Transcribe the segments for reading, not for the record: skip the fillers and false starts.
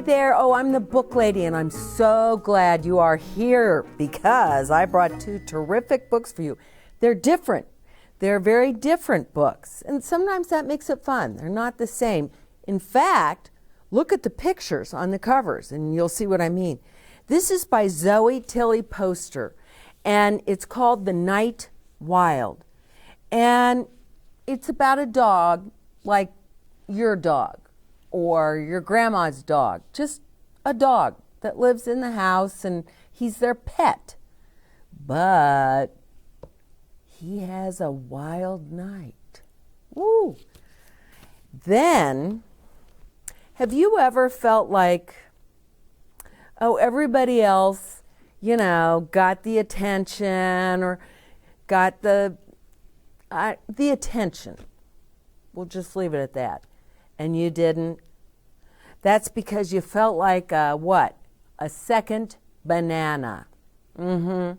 there. Oh, I'm the book lady, and I'm so glad you are here because I brought two terrific books for you. They're different. They're very different books, and sometimes that makes it fun. They're not the same. In fact, look at the pictures on the covers, and you'll see what I mean. This is by Zoë Tilley Poster, and it's called The Night Wild. And it's about a dog like your dog or your grandma's dog, just a dog that lives in the house and he's their pet. But he has a wild night. Woo! Then, have you ever felt like, oh, everybody else, got the attention or got the attention. We'll just leave it at that. And you didn't. That's because you felt like a second banana. And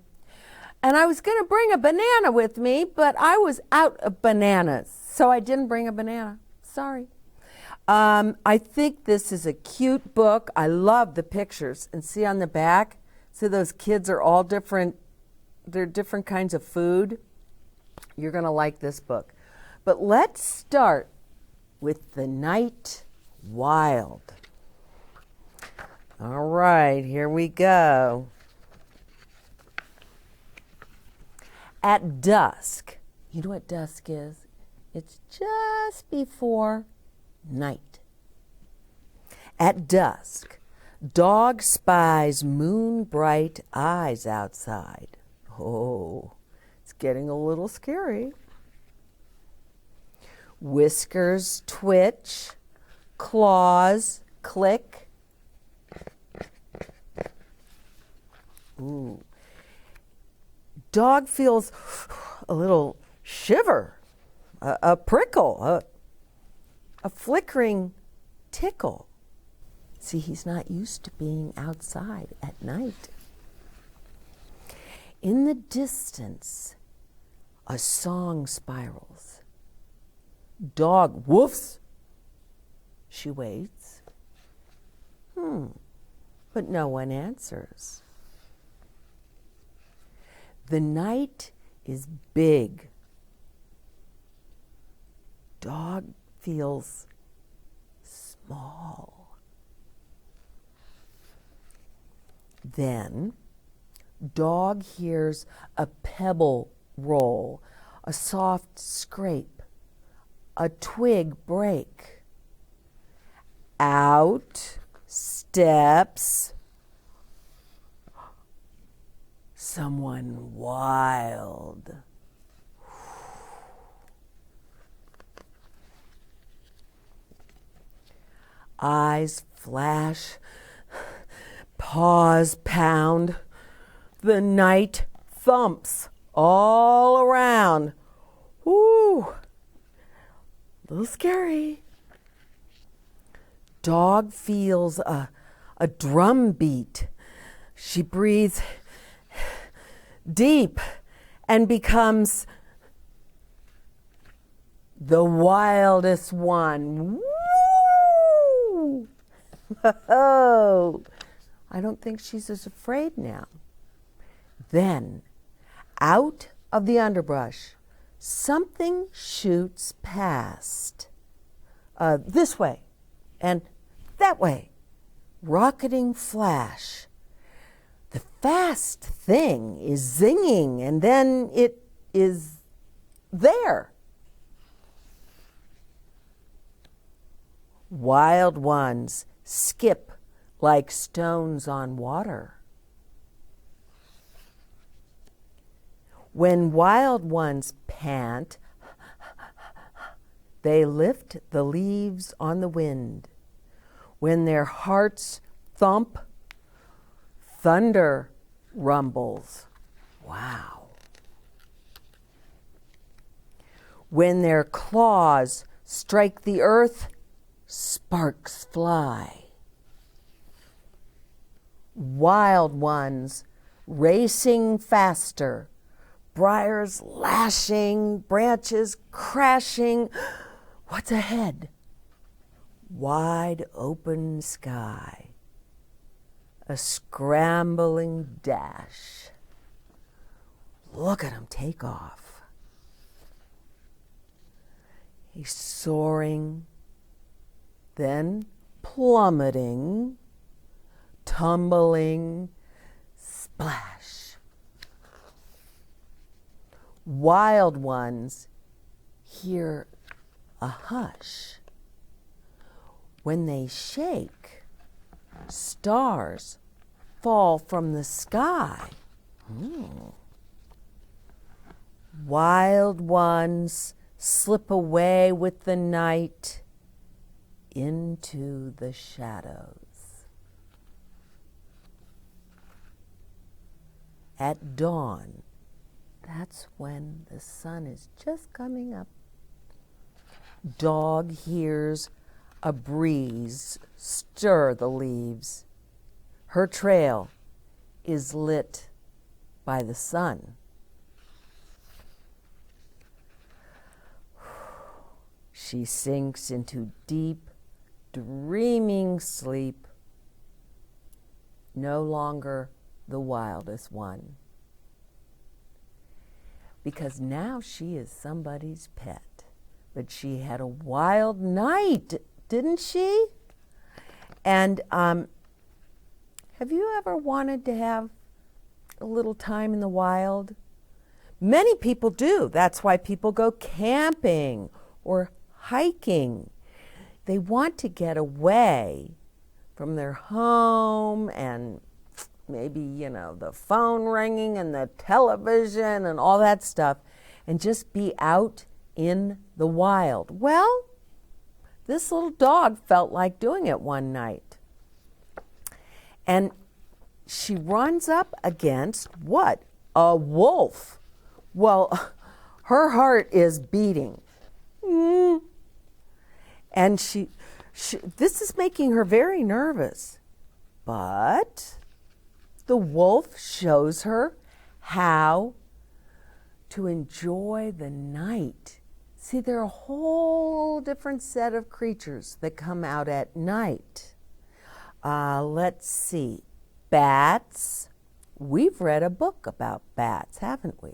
I was going to bring a banana with me, but I was out of bananas, so I didn't bring a banana. Sorry. I think this is a cute book. I love the pictures. And see on the back, so those kids are all different. They're different kinds of food. You're going to like this book. But let's start with The Night Wild. All right, here we go. At dusk, you know what dusk is? It's just before night. At dusk, dog spies moon-bright eyes outside. Oh, it's getting a little scary. Whiskers twitch, claws click. Ooh. Dog feels a little shiver, a prickle, a flickering tickle. See, he's not used to being outside at night. In the distance, a song spirals. Dog woofs. She waits. But no one answers. The night is big. Dog feels small. Then, dog hears a pebble roll, a soft scrape, a twig break. Out steps someone wild. Eyes flash, paws pound, the night thumps all around. Woo! A little scary. Dog feels a drum beat. She breathes deep and becomes the wildest one. Woo! Oh, I don't think she's as afraid now. Then, out of the underbrush, something shoots past. This way and that way. Rocketing flash. The fast thing is zinging, and then it is there. Wild ones skip like stones on water. When wild ones pant, they lift the leaves on the wind. When their hearts thump, thunder rumbles. Wow. When their claws strike the earth, sparks fly. Wild ones racing faster, briars lashing, branches crashing. What's ahead? Wide open sky. a scrambling dash. Look at him take off. He's soaring, then plummeting, tumbling, splash. Wild ones hear a hush. When they shake, stars fall from the sky. Wild ones slip away with the night into the shadows. At dawn, that's when the sun is just coming up. Dog hears a breeze stir the leaves. Her trail is lit by the sun. She sinks into deep, dreaming sleep, no longer the wildest one. Because now she is somebody's pet. But she had a wild night, didn't she? And have you ever wanted to have a little time in the wild? Many people do. That's why people go camping or hiking. They want to get away from their home and maybe, the phone ringing and the television and all that stuff, and just be out in the wild. Well, this little dog felt like doing it one night. And she runs up against what? A wolf. Well, her heart is beating. And she this is making her very nervous. But the wolf shows her how to enjoy the night. See, there are a whole different set of creatures that come out at night. Let's see. Bats. We've read a book about bats, haven't we?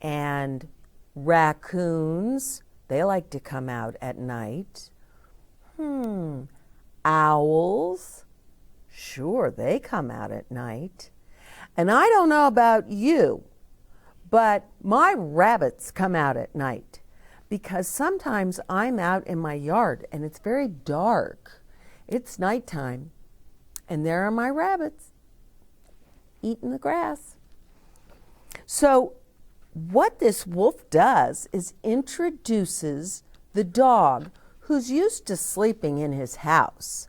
And raccoons, they like to come out at night. Owls, sure, they come out at night. And I don't know about you, but my rabbits come out at night because sometimes I'm out in my yard and it's very dark. It's nighttime, and there are my rabbits eating the grass. So what this wolf does is introduces the dog, who's used to sleeping in his house,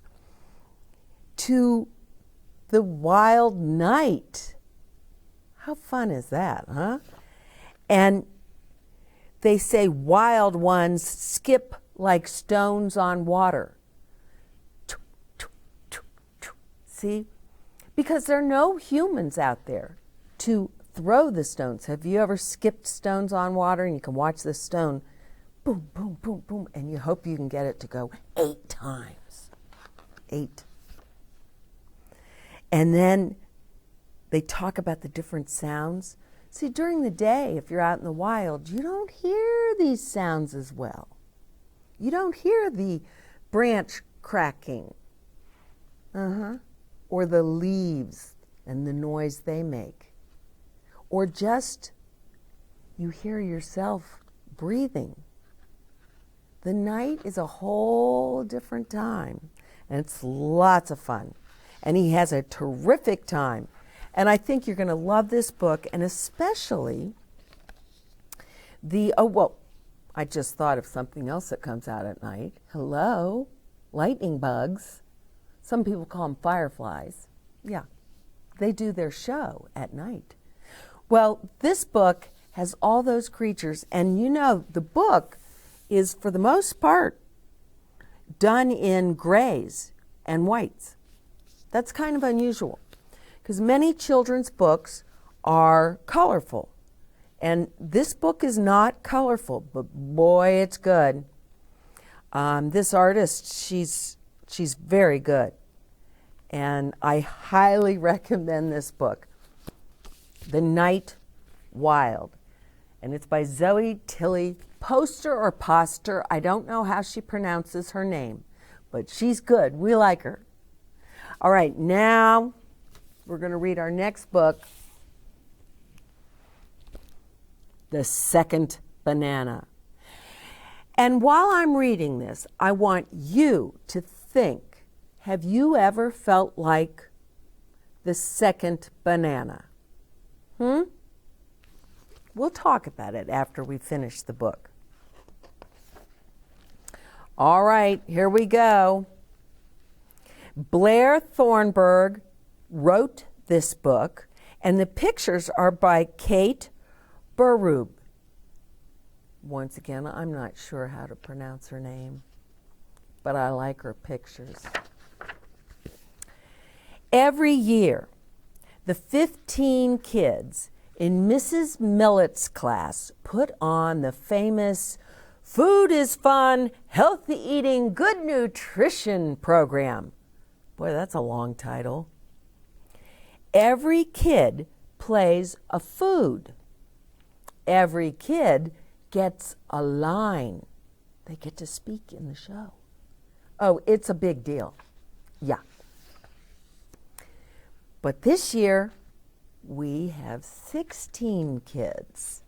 to the wild night. How fun is that, huh? And they say wild ones skip like stones on water. See? Because there are no humans out there to throw the stones. Have you ever skipped stones on water and you can watch this stone boom, boom, boom, boom, and you hope you can get it to go 8 times. 8. And then they talk about the different sounds. See, during the day, if you're out in the wild, you don't hear these sounds as well. You don't hear the branch cracking, or the leaves and the noise they make. Or just you hear yourself breathing. The night is a whole different time, and it's lots of fun. And he has a terrific time. And I think you're going to love this book, and especially I just thought of something else that comes out at night. Hello, lightning bugs. Some people call them fireflies. Yeah, they do their show at night. Well, this book has all those creatures, and the book is, for the most part, done in grays and whites. That's kind of unusual, because many children's books are colorful. And this book is not colorful, but boy, it's good. This artist, she's very good. And I highly recommend this book, The Night Wild. And it's by Zoë Tilley, Poster or Poster. I don't know how she pronounces her name, but she's good. We like her. All right, now we're going to read our next book, The Second Banana. And while I'm reading this, I want you to think, have you ever felt like the second banana? We'll talk about it after we finish the book. All right, here we go. Blair Thornburg wrote this book, and the pictures are by Kate Berube. Once again, I'm not sure how to pronounce her name, but I like her pictures. Every year, the 15 kids in Mrs. Millett's class put on the famous Food is Fun, Healthy Eating, Good Nutrition program. Boy, that's a long title. Every kid plays a food. Every kid gets a line. They get to speak in the show. Oh, it's a big deal. Yeah. But this year, we have 16 kids.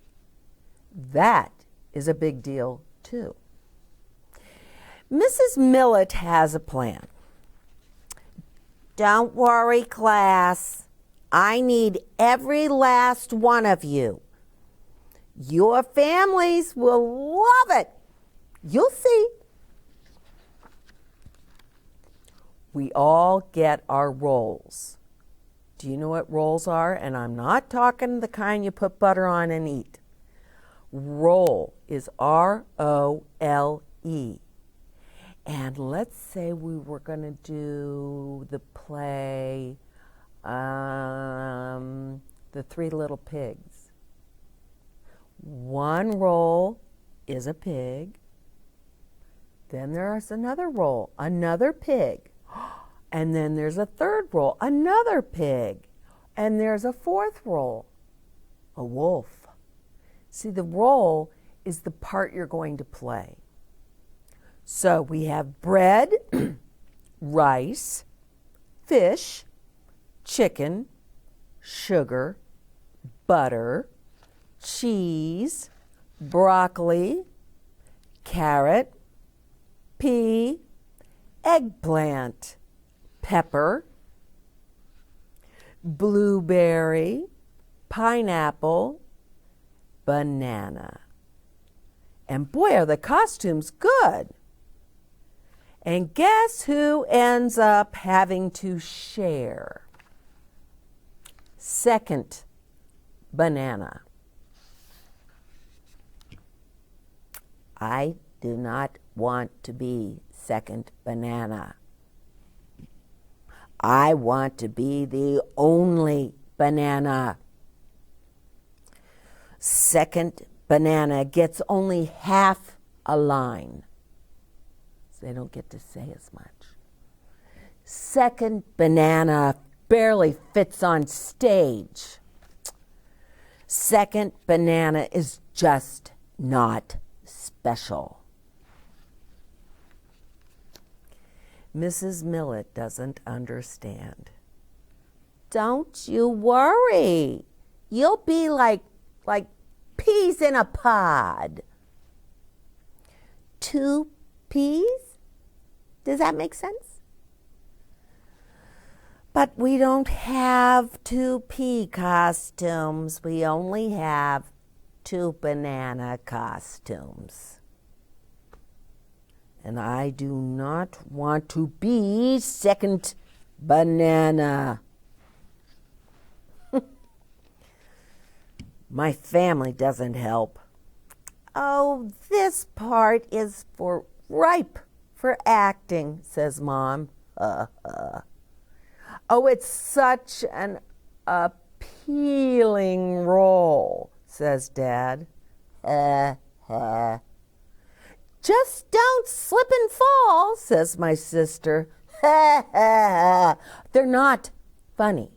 That is a big deal, too. Mrs. Millett has a plan. Don't worry, class. I need every last one of you. Your families will love it. You'll see. We all get our roles. Do you know what roles are? And I'm not talking the kind you put butter on and eat. Role is R-O-L-E. And let's say we were going to do the play, The Three Little Pigs. One role is a pig. Then there's another role, another pig. And then there's a third role, another pig. And there's a fourth role, a wolf. See, the role is the part you're going to play. So we have bread, rice, fish, chicken, sugar, butter, cheese, broccoli, carrot, pea, eggplant, pepper, blueberry, pineapple, banana. And boy, are the costumes good. And guess who ends up having to share? Second banana. I do not want to be second banana. I want to be the only banana. Second banana gets only half a line. So they don't get to say as much. Second banana barely fits on stage. Second banana is just not special. Mrs. Millett doesn't understand. Don't you worry. You'll be like peas in a pod. 2 peas? Does that make sense? But we don't have 2 pea costumes. We only have 2 banana costumes. And I do not want to be second banana. My family doesn't help. Oh, this part is ripe for acting, says Mom. Oh, it's such an appealing role, says Dad. Just don't slip and fall, says my sister. They're not funny.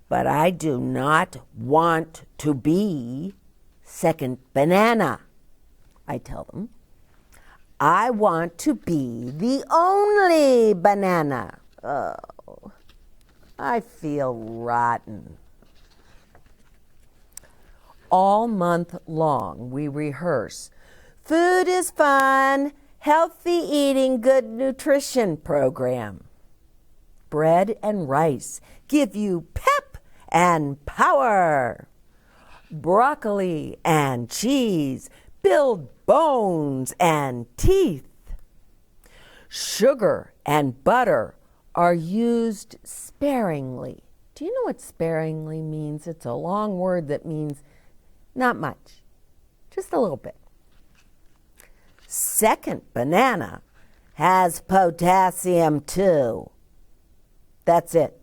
But I do not want to be second banana, I tell them. I want to be the only banana. Oh, I feel rotten. All month long, we rehearse. Food is fun, healthy eating, good nutrition program. Bread and rice give you pep and power. Broccoli and cheese build bones and teeth. Sugar and butter are used sparingly. Do you know what sparingly means? It's a long word that means not much, just a little bit. Second banana has potassium too. That's it.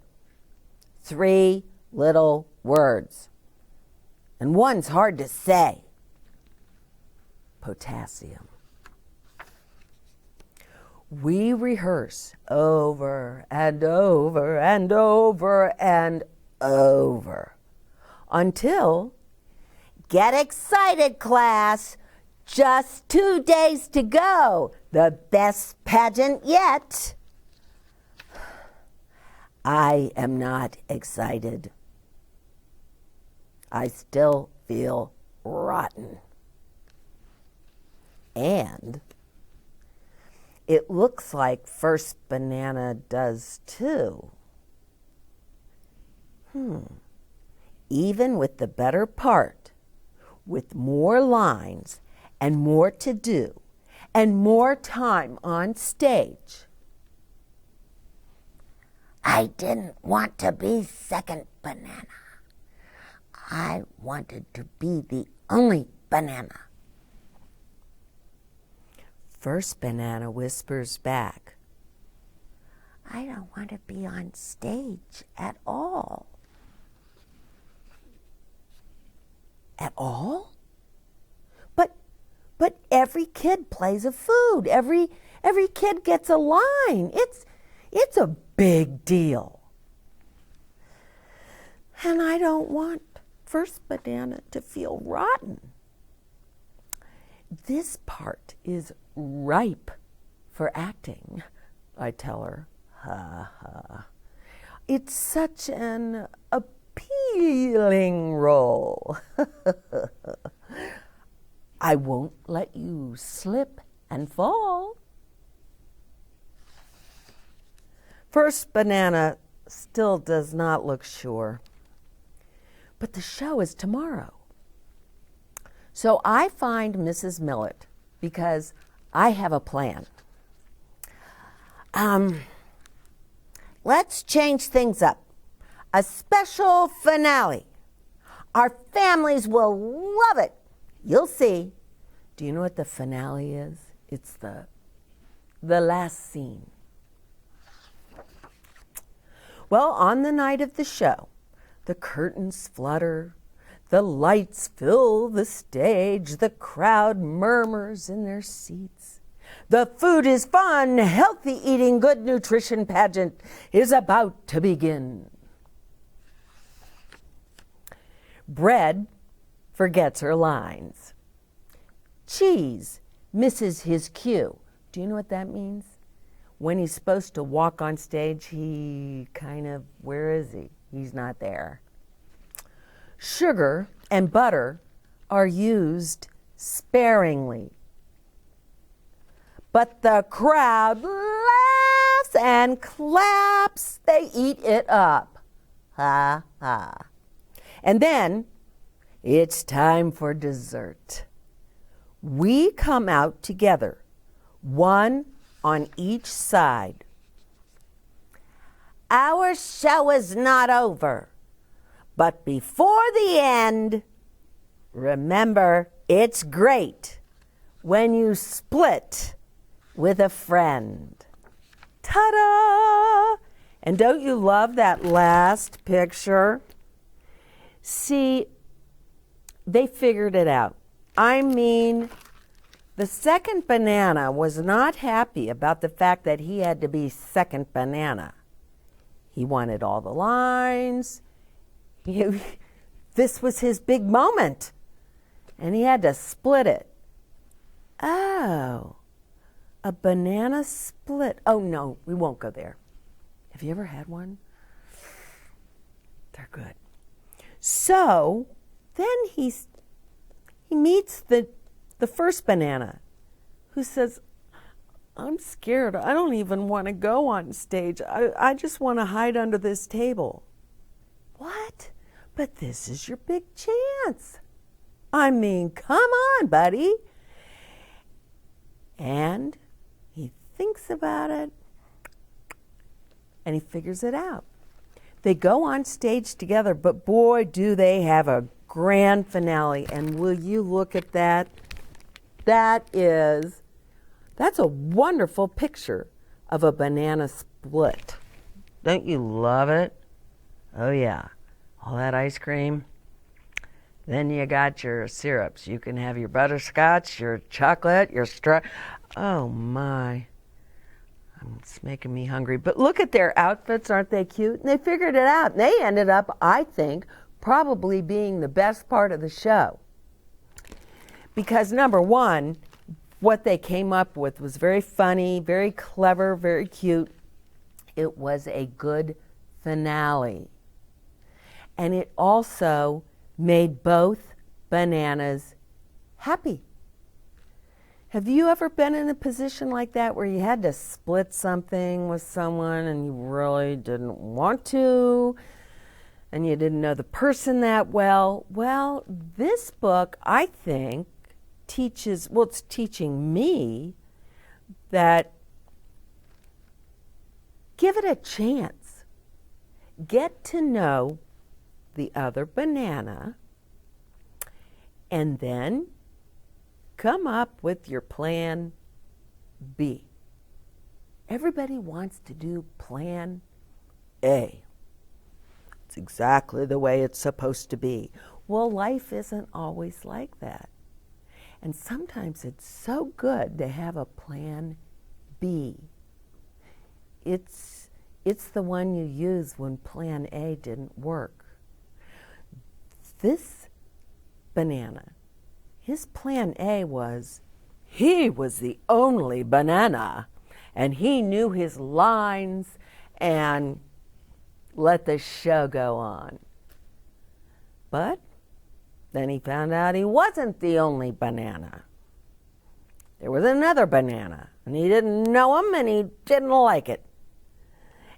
3 little words. And one's hard to say. Potassium. We rehearse over and over and over and over until, get excited, class, just 2 days to go, the best pageant yet. I am not excited. I still feel rotten. And it looks like First Banana does too. Even with the better part, with more lines and more to do and more time on stage. I didn't want to be second banana. I wanted to be the only banana. First banana whispers back, I don't want to be on stage at all. At all? But every kid plays a food. Every kid gets a line. It's a big deal. And I don't want First Banana to feel rotten. This part is ripe for acting, I tell her. Ha ha. It's such an appealing role. I won't let you slip and fall. First Banana still does not look sure. But the show is tomorrow. So I find Mrs. Millet because I have a plan. Let's change things up. A special finale. Our families will love it. You'll see. Do you know what the finale is? It's the last scene. Well, on the night of the show, the curtains flutter, the lights fill the stage, the crowd murmurs in their seats. The food is fun, healthy eating, good nutrition pageant is about to begin. Bread forgets her lines. Cheese misses his cue. Do you know what that means? When he's supposed to walk on stage, where is he? He's not there. Sugar and butter are used sparingly. But the crowd laughs and claps. They eat it up. Ha ha. And then it's time for dessert. We come out together, one on each side. Our show is not over, but before the end, remember, it's great when you split with a friend. Ta-da! And don't you love that last picture? See, they figured it out. I mean, The second banana was not happy about the fact that he had to be second banana. He wanted all the lines. This was his big moment, and he had to split it. Oh, a banana split. Oh, no, we won't go there. Have you ever had one? They're good. So then he meets the first banana, who says, I'm scared. I don't even want to go on stage. I just want to hide under this table. What? But this is your big chance. I mean, come on, buddy. And he thinks about it, and he figures it out. They go on stage together, but boy, do they have a grand finale. And will you look at that? That's a wonderful picture of a banana split. Don't you love it? Oh yeah, all that ice cream. Then you got your syrups. You can have your butterscotch, your chocolate, your oh my. It's making me hungry. But look at their outfits, aren't they cute? And they figured it out. And they ended up, I think, probably being the best part of the show. Because number one, what they came up with was very funny, very clever, very cute. It was a good finale. And it also made both bananas happy. Have you ever been in a position like that where you had to split something with someone and you really didn't want to, and you didn't know the person that well? Well, this book, I think, it's teaching me that give it a chance. Get to know the other banana, and then come up with your plan B. Everybody wants to do plan A. It's exactly the way it's supposed to be. Well, life isn't always like that. And sometimes it's so good to have a plan B. It's the one you use when plan A didn't work. This banana, his plan A was, he was the only banana, and he knew his lines and let the show go on. But then he found out he wasn't the only banana. There was another banana, and he didn't know him, and he didn't like it.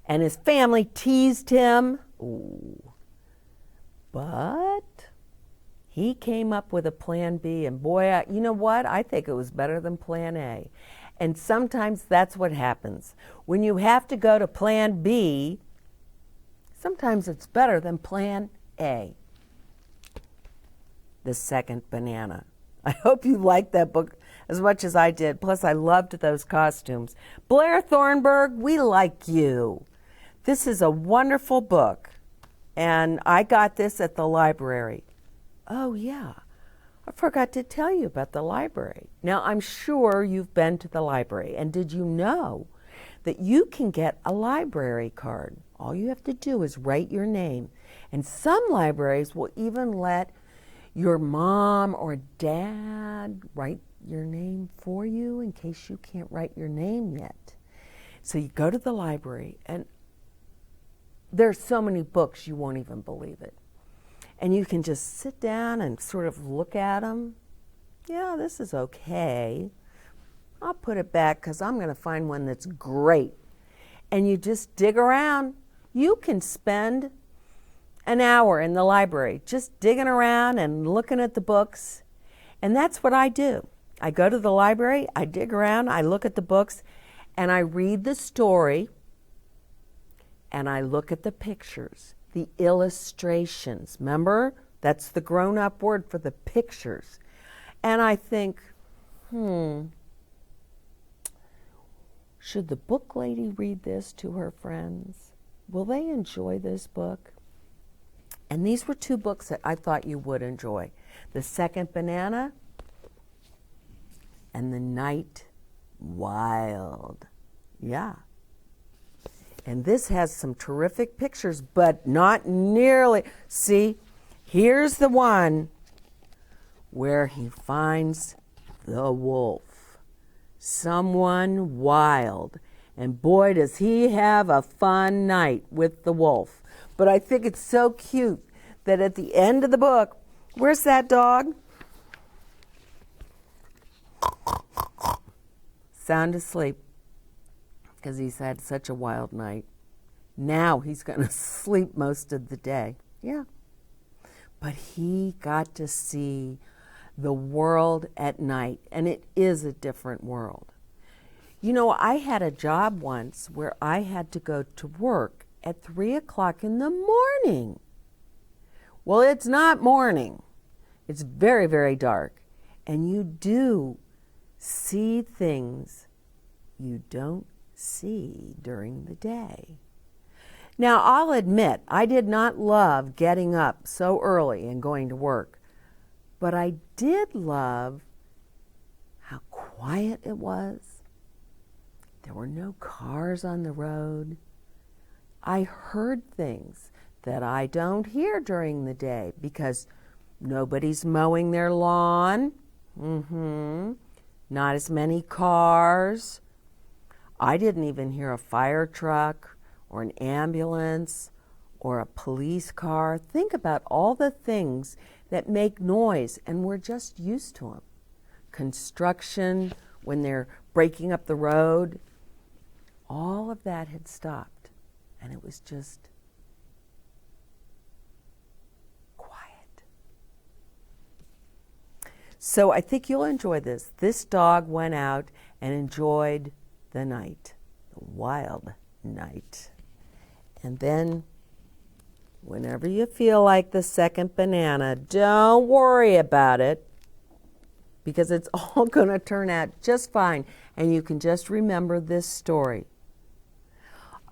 And his family teased him. Ooh. But he came up with a plan B, and boy, you know what? I think it was better than plan A. And sometimes that's what happens. When you have to go to plan B, sometimes it's better than plan A. The second banana. I hope you liked that book as much as I did. Plus, I loved those costumes. Blair Thornburg, we like you. This is a wonderful book, and I got this at the library. Oh, yeah. I forgot to tell you about the library. Now, I'm sure you've been to the library, and did you know that you can get a library card? All you have to do is write your name, and some libraries will even let your mom or dad write your name for you in case you can't write your name yet. So you go to the library, and there's so many books you won't even believe it. And you can just sit down and sort of look at them. Yeah, this is okay. I'll put it back because I'm going to find one that's great. And you just dig around. You can spend an hour in the library just digging around and looking at the books. And that's what I do. I go to the library, I dig around, I look at the books, and I read the story, and I look at the pictures, the illustrations. Remember? That's the grown-up word for the pictures. And I think, should the book lady read this to her friends? Will they enjoy this book? And these were two books that I thought you would enjoy. The Second Banana and the night wild. Yeah. And this has some terrific pictures, but not nearly. See, here's the one where he finds the wolf. Someone wild. And boy, does he have a fun night with the wolf. But I think it's so cute that at the end of the book, where's that dog? Sound asleep, because he's had such a wild night. Now he's going to sleep most of the day. Yeah. But he got to see the world at night, and it is a different world. You know, I had a job once where I had to go to work at 3 o'clock in the morning. Well, it's not morning. It's very, very dark. And you do see things you don't see during the day. Now, I'll admit, I did not love getting up so early and going to work, but I did love how quiet it was. There were no cars on the road. I heard things that I don't hear during the day because nobody's mowing their lawn. Not as many cars. I didn't even hear a fire truck or an ambulance or a police car. Think about all the things that make noise, and we're just used to them. Construction, when they're breaking up the road, all of that had stopped, and it was just quiet. So I think you'll enjoy this. This dog went out and enjoyed the night, the wild night. And then, whenever you feel like the second banana, don't worry about it, because it's all going to turn out just fine, and you can just remember this story.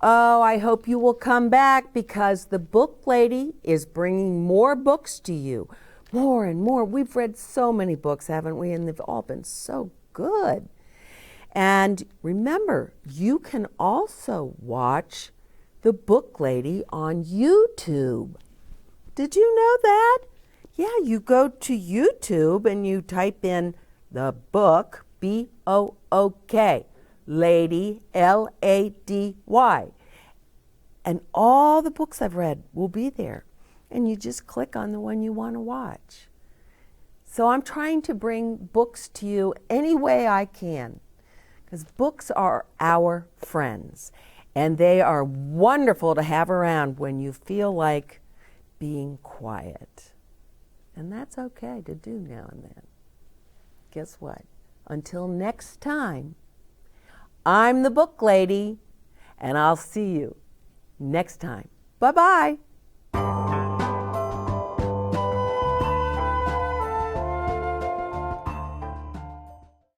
Oh, I hope you will come back, because the book lady is bringing more books to you. More and more. We've read so many books, haven't we? And they've all been so good. And remember, you can also watch the book lady on YouTube. Did you know that? Yeah, you go to YouTube and you type in the book, B-O-O-K, lady, L-A-D-Y. And all the books I've read will be there. And you just click on the one you want to watch. So I'm trying to bring books to you any way I can, because books are our friends. And they are wonderful to have around when you feel like being quiet. And that's okay to do now and then. Guess what? Until next time, I'm the book lady, and I'll see you next time. Bye-bye.